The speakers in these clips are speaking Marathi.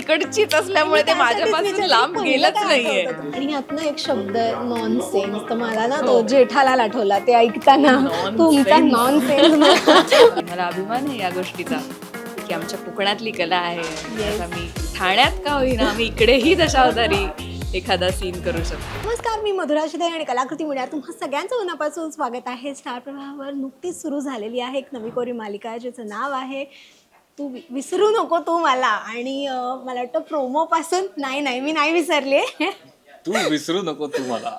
तिकडचीच असल्यामुळे ते माझ्यापासून लांब गेलंच नाहीये. आणि यातनं एक शब्द नॉनसेन्स, तर मला ना तो जेठालाल आठवला ते ऐकताना. तुमचा नॉनसेन्स मला अभिमान आहे या गोष्टीचा की आमच्या कोकणातली कला आहे. आता मी ठाण्यात का होईना आम्ही इकडेही दशावतारी एखादा सीन करू शकतो. नमस्कार, मी मधुरा शिदे आणि कलाकृती मीडिया तुम्हा सगळ्यांचं मनापासून स्वागत आहे. स्टार प्रवाहावर नुकतीच सुरू झालेली आहे एक नवी कोरी मालिका ज्याचं नाव आहे तू विसरू नको तू मला. आणि मला वाटतं प्रोमोपासून नाही मी नाही विसरले. तू विसरू नको तू मला,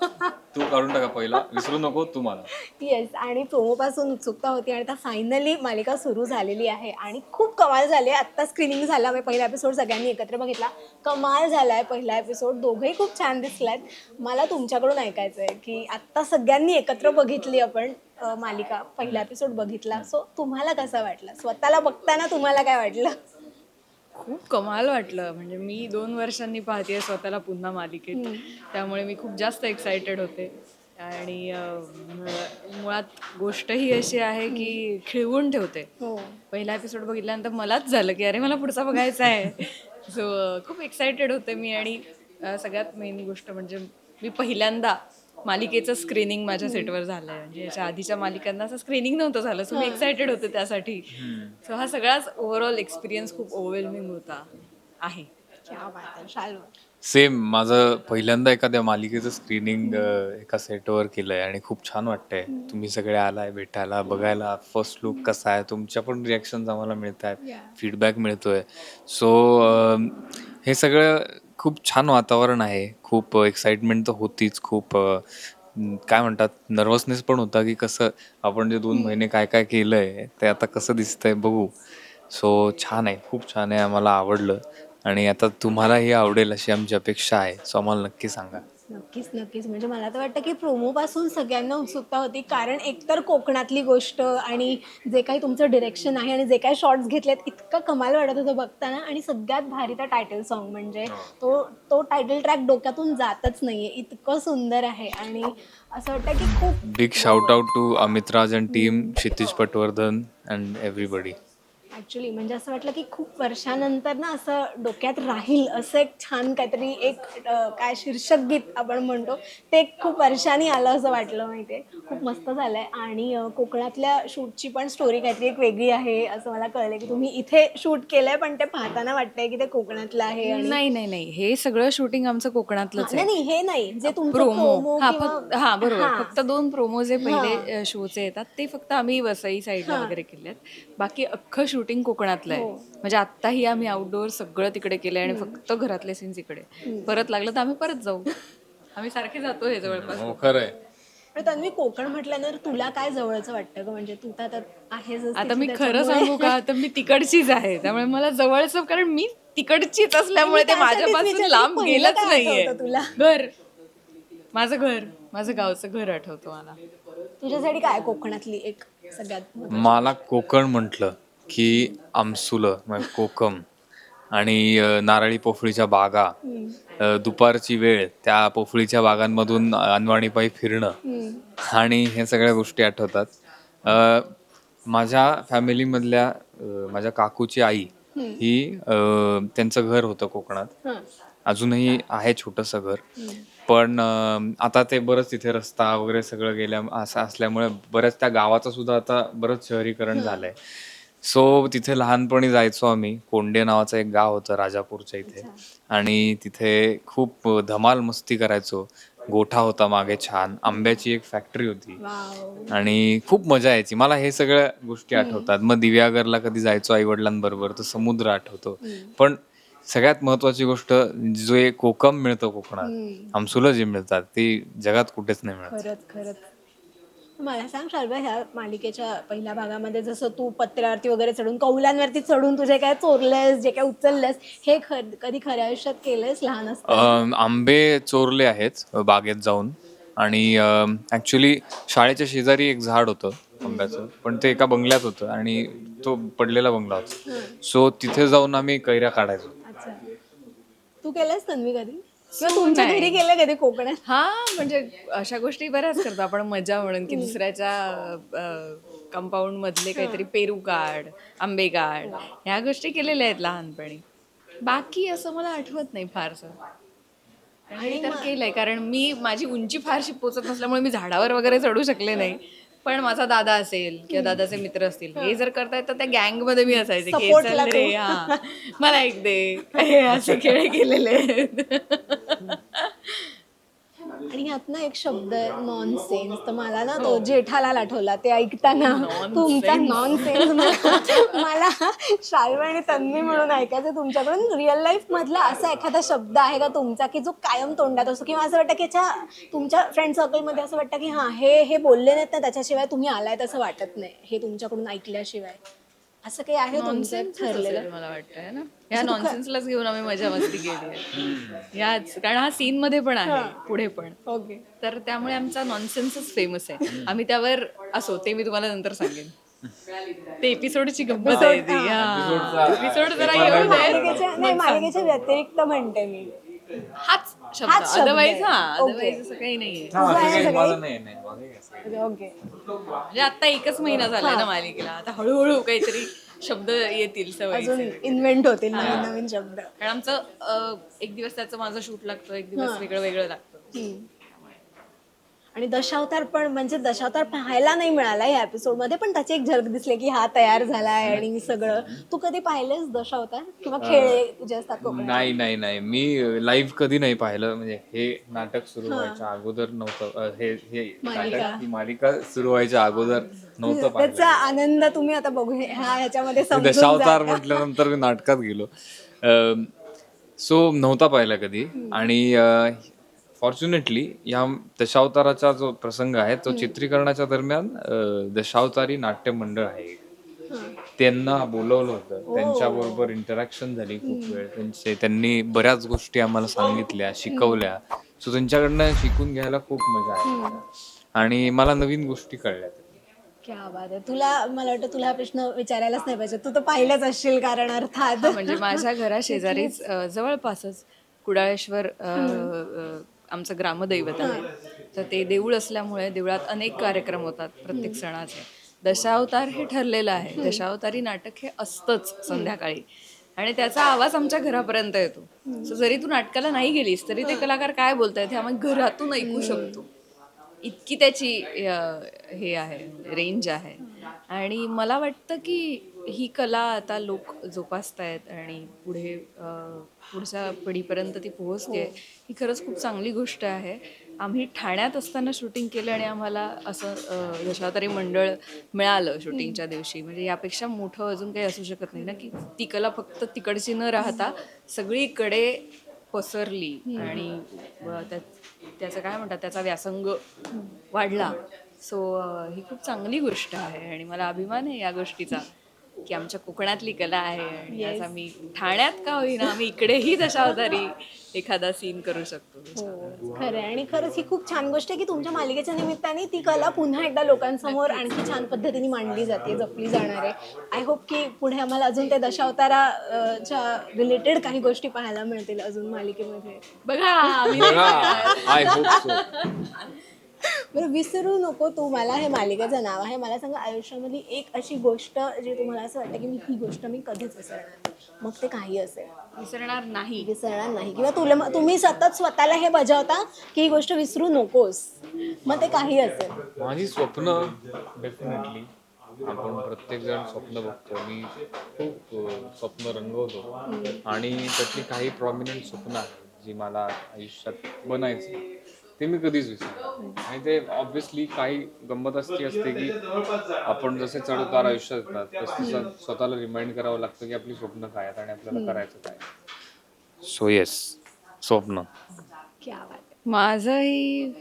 तू काढून टाका पहिला, विसरू नको तू मला. येस, आणि प्रोमोपासून उत्सुकता होती आणि आता फायनली मालिका सुरू झालेली आहे आणि खूप कमाल झाली आहे. आत्ता स्क्रीनिंग झाला, मी पहिला एपिसोड सगळ्यांनी एकत्र बघितला. कमाल झाला आहे पहिला एपिसोड, दोघंही खूप छान दिसलायत. मला तुमच्याकडून ऐकायचं आहे की आत्ता सगळ्यांनी एकत्र बघितली आपण मालिका, पहिला एपिसोड बघितला, सो तुम्हाला कसा वाटला? स्वतःला बघताना तुम्हाला काय वाटलं? खूप कमाल वाटलं. म्हणजे मी 2 वर्षांनी पाहतेय स्वतःला पुन्हा मालिकेत, त्यामुळे मी खूप जास्त एक्सायटेड होते. आणि मुळात गोष्ट ही अशी आहे की खिळवून ठेवते. पहिला एपिसोड बघितल्यानंतर मलाच झालं की अरे मला पुढचा बघायचा आहे. सो खूप एक्सायटेड होते मी. आणि सगळ्यात मेन गोष्ट म्हणजे मी पहिल्यांदा मालिकेचं स्क्रीनिंग माझ्या सेटवर झालंय. म्हणजे याच्या आधीच्या मालिकांना असं स्क्रीनिंग नव्हतं झालं, सो मी एक्सायटेड होते त्यासाठी. सो हा सगळाच ओव्हरऑल एक्सपिरियन्स खूप ओव्हरवेल्मिंग होता आहे. क्या बात आहे, शालू. सेम, माझं पहिल्यांदा एखाद्या मालिकेचं स्क्रीनिंग एका सेटवर केलंय आणि खूप छान वाटतंय. तुम्ही सगळे आलाय भेटायला, बघायला फर्स्ट लुक कसा आहे, तुमच्या पण रिॲक्शन्स आम्हाला मिळत आहेत, फीडबॅक मिळतोय. सो हे सगळं खूप छान वातावरण आहे. खूप एक्साइटमेंट तर होतीच, खूप काय म्हणतात नर्वसनेस पण होता की कसं आपण जे 2 महिने काय काय केलंय ते आता कसं दिसतंय बघू. सो छान आहे, खूप छान आहे, आम्हाला आवडलं आणि आता तुम्हालाही आवडेल अशी आमची अपेक्षा आहे. सो आम्हाला नक्की सांगा. नक्कीच. म्हणजे मला तर वाटतं की प्रोमोपासून सगळ्यांना उत्सुकता होती, कारण एकतर कोकणातली गोष्ट आणि जे काही तुमचं डिरेक्शन आहे आणि जे काही शॉर्ट्स घेतलेत इतकं कमाल वाटत होतं बघताना. आणि सगळ्यात भारी तर टायटल सॉन्ग, म्हणजे तो टायटल ट्रॅक डोक्यातून जातच नाहीये, इतकं सुंदर आहे. आणि असं वाटतं की खूप big shout out to Amit Raj and team, Kshitij Patwardhan and everybody. Actually म्हणजे असं वाटलं की खूप वर्षानंतर ना असं डोक्यात राहील असं एक छान काहीतरी एक काय शीर्षक गीत आपण म्हणतो ते खूप वर्षांनी आलं असं वाटलं. माहिती आहे, खूप मस्त झालं आहे. आणि कोकणातल्या शूटची पण स्टोरी काहीतरी एक वेगळी आहे असं मला कळलं की तुम्ही इथे शूट केलं आहे, पण ते पाहताना वाटतंय की ते कोकणातलं आहे. आणि नाही, हे सगळं शूटिंग आमचं कोकणातलंच आहे. नाही, हे नाही जे तुमचं प्रोमो किंवा हा बरोबर, फक्त 2 प्रोमो जे पहिले शोचे येतात ते फक्त आम्ही वसई साईडला वगैरे केलेत. बाकी अख्खं शूटिंग कोकणातलं आहे. म्हणजे आत्ताही आम्ही आउटडोअर सगळं तिकडे केलंय आणि फक्त घरातले सीन्स इकडे. परत लागलं तर आम्ही परत जाऊ, आम्ही सारखे जातो हे जवळपास. हो खरंय. पण तन्वी, कोकण म्हटल्यानंतर तुला काय जवळचं वाटतं ग? म्हणजे तू तर आहेस आता मी खरं सांगू का, तर मी तिकडचीच आहे, त्यामुळे मला जवळचं, कारण मी तिकडचीच असल्यामुळे ते माझ्यापासून लांब गेलंच नाहीये. तुला घर, माझं गावचं घर आठवतं मला. तुझ्यासाठी काय कोकणातली एक सगळ्यात मला कोकण म्हटलं की आमसुलं म्हणजे कोकम आणि नारळी पोफळीच्या बागा, दुपारची वेळ त्या पोफळीच्या बागांमधून अनवाणीपायी फिरणं आणि हे सगळ्या गोष्टी आठवतात. माझ्या फॅमिलीमधल्या माझ्या काकूची आई ही त्यांचं घर होतं कोकणात. अजूनही आहे छोटंसं घर, पण आता ते बरंच तिथे रस्ता वगैरे सगळं गेल्या असं असल्यामुळे बऱ्याच त्या गावाचं सुद्धा आता बरंच शहरीकरण झालंय. सो तिथे लहानपणी जायचो आम्ही. कोंडे नावाचं एक गाव होतं राजापूरच्या इथे, आणि तिथे खूप धमाल मस्ती करायचो. गोठा होता मागे छान, आंब्याची एक फॅक्टरी होती आणि खूप मजा यायची. मला हे सगळ्या गोष्टी आठवतात. मग दिव्यागरला कधी जायचो आई वडिलांबरोबर तर समुद्र आठवतो. पण सगळ्यात महत्वाची गोष्ट, जे कोकम मिळतं कोकणात, आमसुलं जे मिळतात ते जगात कुठेच नाही मिळत. खरंच. मला सांग शाल्वा, ह्या मालिकेच्या पहिल्या भागामध्ये जसं तू पत्र्यावरती वगैरे चढून, कौलांवरती चढून तुझे काय चोरलेस, जे काय उचललेस, हे कधी खऱ्या आयुष्यात केलंयस लहान असताना? आंबे चोरले आहेत बागेत जाऊन. आणि ऍक्च्युली शाळेच्या शेजारी एक झाड होतं आंब्याचं, पण ते एका बंगल्यात होतं आणि तो पडलेला बंगला होता. सो तिथे जाऊन आम्ही कैऱ्या काढायचो. अच्छा, तू केलंस तन्वी कधी, किंवा तुमच्या घरी केलं कधी कोकणात? हा, म्हणजे अशा गोष्टी बऱ्याच करतो आपण मजा म्हणून, की दुसऱ्याच्या कंपाऊंड मधले काहीतरी पेरू काढ, आंबे काढ, ह्या गोष्टी केलेल्या आहेत लहानपणी. बाकी असं मला आठवत नाही फारसं. आणि तर केलंय, कारण मी माझी उंची फारशी पोचत नसल्यामुळे मी झाडावर वगैरे चढू शकले नाही. पण माझा दादा असेल किंवा दादाचे मित्र असतील, हे जर करतायत तर त्या गँगमध्ये मी असायचे की Support ला चल रे, तू. हा मला एक दे, हे असे खेळ केलेले आहेत. आणि ह्यात ना एक शब्द आहे नॉनसेन्स, तर मला ना तो जेठालाल आठवला ते ऐकताना. तुमचा नॉनसेन्स मला श्राव्य आणि तन्वी म्हणून ऐकायचं तुमच्याकडून. रिअल लाईफ मधला असा एखादा शब्द आहे का तुमचा की जो कायम तोंडात असतो, किंवा असं वाटतं की तुमच्या फ्रेंड सर्कलमध्ये असं वाटतं की हां हे बोलले नाहीत ना त्याच्याशिवाय तुम्ही आलायत असं वाटत नाही, हे तुमच्याकडून ऐकल्याशिवाय, असं काही आहे तुमचं नॉनसेन्स ठरलेलं? मला वाटतंय ना, या नॉनसेन्सलाच घेऊन आम्ही मजा मस्ती केली आहे याच, कारण हा सीन मध्ये पण आहे, पुढे पण. ओके. तर त्यामुळे आमचा नॉनसेन्सच फेमस आहे. आम्ही त्यावर असो, ते मी तुम्हाला नंतर सांगेन. ते एपिसोडची गंमत आहे ती. एपिसोड जरा येऊ दे. नाही, मालिकेच्या व्यतिरिक्त म्हणते मी. हाच शब्द, हाच शब्द अदरवाईज आहे. अदरवाईज असं काही नाहीये. तुझं आहे सगळी? माझं नाही. ओके. म्हणजे आता एकच महिना झालाय ना मालिकेला, आता हळूहळू काहीतरी शब्द येतील अजून सवयीचे. इन्व्हेंट होतील नवीन नवीन शब्द. कारण आमचं एक दिवस त्याचं माझं शूट लागतं, एक दिवस वेगळं वेगळं लागतं. आणि दशावतार पण, म्हणजे दशावतार पाहायला नाही मिळाला या एपिसोड मध्ये, पण त्याची एक झलक दिसली की हा तयार झालाय आणि सगळं. तू कधी पाहिलेस दशावतार किंवा खेळ जे असतात कोकणात? नाही मी लाईव्ह कधी नाही पाहिलं. म्हणजे हे नाटक सुरू व्हायच्या अगोदर नव्हतं, हे नाटक, ही मालिका सुरू व्हायच्या अगोदर नव्हतं पाहिलं. त्याचा आनंद तुम्ही आता बघू ह्याच्यामध्ये समजून दशावतार जा. म्हटल्यानंतर मी नाटकात गेलो. सो नव्हता पाहिला कधी. आणि फॉर्च्युनेटली या दशावताराचा जो प्रसंग आहे तो चित्रीकरणाच्या दरम्यान दशावतारी नाट्य मंडळ आहे, त्यांना बोलवलं होतं. त्यांच्याबरोबर इंटरॅक्शन झाली खूप वेळ. त्यांनी बऱ्याच गोष्टी आम्हाला सांगितल्या, शिकवल्या. सो त्यांच्याकडनं शिकून घ्यायला खूप मजा आली आणि मला नवीन गोष्टी कळल्या. क्या बात आहे. मला वाटतं तुला हा प्रश्न विचारायलाच नाही पाहिजे, तू तर पाहिलंच असशील कारण अर्थात. म्हणजे माझ्या घरा शेजारीच जवळपासच कुडाळेश्वर आमचं ग्रामदैवत आहे. तर ते देऊळ असल्यामुळे देवळात अनेक कार्यक्रम होतात प्रत्येक सणाचे. दशावतार हे ठरलेलं आहे. दशावतारी नाटक हे असतंच संध्याकाळी, आणि त्याचा आवाज आमच्या घरापर्यंत येतो. सो जरी तू नाटकाला नाही गेलीस तरी ते कलाकार काय बोलतायत हे आम्ही घरातून ऐकू शकतो. इतकी त्याची हे आहे, रेंज आहे. आणि मला वाटतं की ही कला आता लोक जोपासतायत आणि पुढच्या पिढीपर्यंत ती पोहोचते. ही खरंच खूप चांगली गोष्ट आहे. आम्ही ठाण्यात असताना शूटिंग केलं आणि आम्हाला असं दशावतारी मंडळ मिळालं शूटिंगच्या दिवशी. म्हणजे यापेक्षा मोठं अजून काही असू शकत नाही ना, की ती कला फक्त तिकडची न राहता सगळीकडे पसरली आणि त्याचं काय म्हणतात, त्याचा व्यासंग वाढला. सो ही खूप चांगली गोष्ट आहे आणि मला अभिमान आहे या गोष्टीचा की आमच्या कोकणातली कला आहे. आणि आज आम्ही ठाण्यात का होईना आम्ही इकडेही दशावतारी एखादा सीन करू शकतो. खरं आहे. आणि खरंच ही खूप छान गोष्ट आहे की तुमच्या मालिकेच्या निमित्ताने ती कला पुन्हा एकदा लोकांसमोर आणखी छान पद्धतीने मांडली जाते, जपली जाणार आहे. आय होप की पुढे आम्हाला अजून त्या दशावताराच्या रिलेटेड काही गोष्टी पाहायला मिळतील अजून मालिकेमध्ये. बघा आय होप सो. बरं, विसरू नको तू मला हे मालिकेचं नाव आहे. मला सांगा, आयुष्यामध्ये एक अशी गोष्ट जी तुम्हाला असं वाटतं की ही गोष्ट मी कधीच विसरणार नाही, मग ते काही असेल. विसरणार नाही. किंवा तुम्ही सतत स्वतःला हे बजावता की ही गोष्ट विसरू नकोस, मग ते काही असेल. माझी स्वप्न डेफिनेटली, आपण प्रत्येक जण स्वप्न बघतो. मी खूप स्वप्न रंगवतो आणि त्यातली काही प्रॉमिनंट स्वप्न आहेत जी मला आयुष्यात बनायचं, ते मी कधीच विसरलो. आणि ते ऑब्व्हियसली काही गंमत अशी असते की आपण जसे चढउतार आयुष्यात येतात तसं स्वतःला रिमाइंड करावं लागतं की आपली स्वप्न काय आहेत आणि आपल्याला करायचं काय. सो येस, स्वप्न. क्या बात आहे. माझंही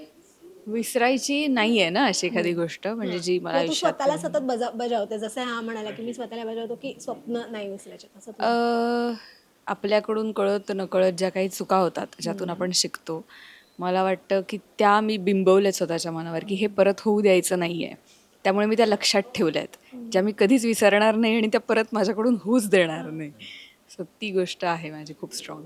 विसरायची नाहीये ना अशी एखादी गोष्ट, म्हणजे जी मला तू आयुष्यात स्वतःला सतत बजावते, जसं हा म्हणाला की मी स्वतःला बजावतो की स्वप्न नाही विसरायचे, तसं तू? आपल्याकडून कळत नकळत ज्या काही चुका होतात ज्यातून आपण शिकतो, मला वाटतं की त्या मी बिंबवल्यात स्वतःच्या मनावर की हे परत होऊ द्यायचं नाही आहे. त्यामुळे मी त्या लक्षात ठेवल्यात, ज्या मी कधीच विसरणार नाही आणि त्या परत माझ्याकडून होऊच देणार नाही. सो ती गोष्ट आहे माझी खूप स्ट्रॉंग.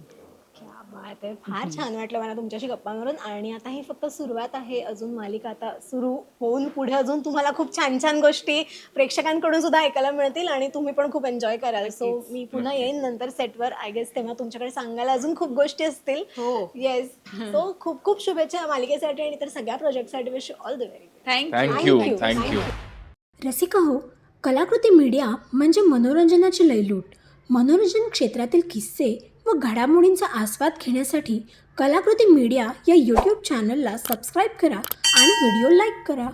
क्या बात बात आहे. फार छान वाटलं मला तुमच्याशी गप्पा मारून. आणि आता ही फक्त सुरुवात आहे, अजून मालिका आता सुरू होऊन पुढे अजून तुम्हाला खूप छान छान गोष्टी प्रेक्षकांकडून सुद्धा ऐकायला मिळतील आणि तुम्ही पण खूप एन्जॉय कराल. सो मी पुन्हा येईन नंतर सेटवर, आय गेस तेव्हा तुमच्याकडे सांगायला अजून खूप गोष्टी असतील. हो. येस. सो खूप खूप शुभेच्छा या मालिकेसाठी आणि इतर सगळ्या प्रोजेक्टसाठी. Wish you all the very best. Thank you. Thank you. Rasika हो, कलाकृती मीडिया म्हणजे मनोरंजनाची लयलूट. मनोरंजन क्षेत्रातील किस्से व घडामोडींचा आस्वाद घेण्यासाठी कलाकृती मीडिया या यूट्यूब चॅनलला सबस्क्राईब करा आणि व्हिडिओ लाईक करा.